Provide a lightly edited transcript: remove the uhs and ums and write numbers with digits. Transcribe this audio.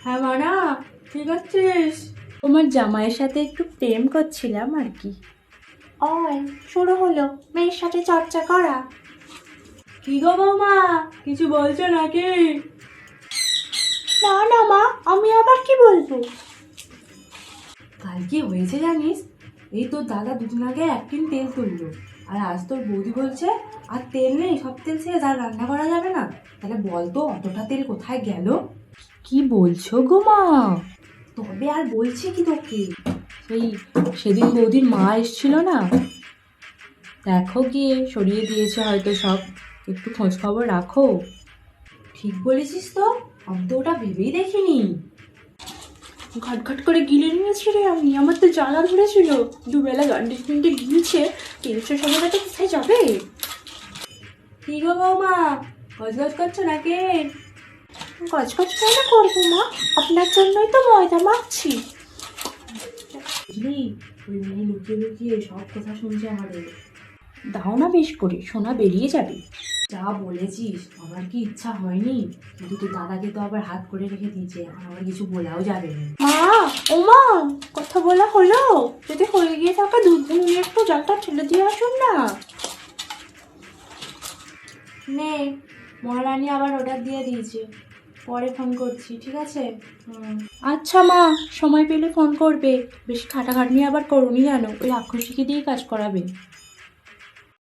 হ্যাঁ মানা, ঠিক আছিস? তোমার জামাইয়ের সাথে একটু প্রেম করছিলাম আর কি। ওই শুরু হলো মেয়ের সাথে চর্চা করা। কি গো বৌমা, কিছু বলছো নাকি? না না মা, আমি আবার কি বলবো? কাল কি হয়েছে জানিস? এই তোর দাদা দুদিন আগে 1 টিন তেল তুললো, আর আজ তোর বৌদি বলছে আর তেল নেই, সব তেল শেষ, আর রান্না করা যাবে না। তাহলে বল তো অতটা তেল কোথায় গেল? কি বলছো গো মা? তবে আর বলছি কি তোকে, সেই সেদিন বৌদির মা এসেছিল না, দেখো গিয়ে সরিয়ে দিয়েছে হয়তো সব, একটু খোঁজ খবর রাখো। ঠিক বলেছিস তো, আমি তো ওটা ভেবেই দেখিনি। ঘটঘট করে গিলে নিয়েছি রে আমি, আমার তো জ্বালা ধরেছিল। দুবেলা গান্ডে পিন্ডে গিলছে, তেলসে সময়টা তো কোথায় যাবে? কি গো বৌমা, গজগজ করছো নাকি? গজগজ কেন করবো মা, আপনার জন্যই তো ময়দা মাখছি। বুঝলি, ওই মেয়ে লুকিয়ে লুকিয়ে সব কথা শুনছে আমাদের। দাও না বেশ করে, সোনা বেরিয়ে যাবে। যা বলেছিস, আমার কি ইচ্ছা হয়নি, কিন্তু তোর দাদাকে তো আবার হাত করে রেখে দিয়েছে, আমার কিছু বলাও যাবে না। মা, ও মা, কথা বলা হলো? যদি হয়ে গিয়ে থাকা দুধ নিয়ে একটু জলটা ঠেলে দিয়ে আসুন না। নে, মহারানী আবার অর্ডার দিয়ে দিয়েছে, পরে ফোন করছি, ঠিক আছে? আচ্ছা মা, সময় পেলে ফোন করবে। বেশি খাটাখাটনি আবার করুনি জানো, ওই রাক্ষসীকে দিয়ে কাজ করাবে।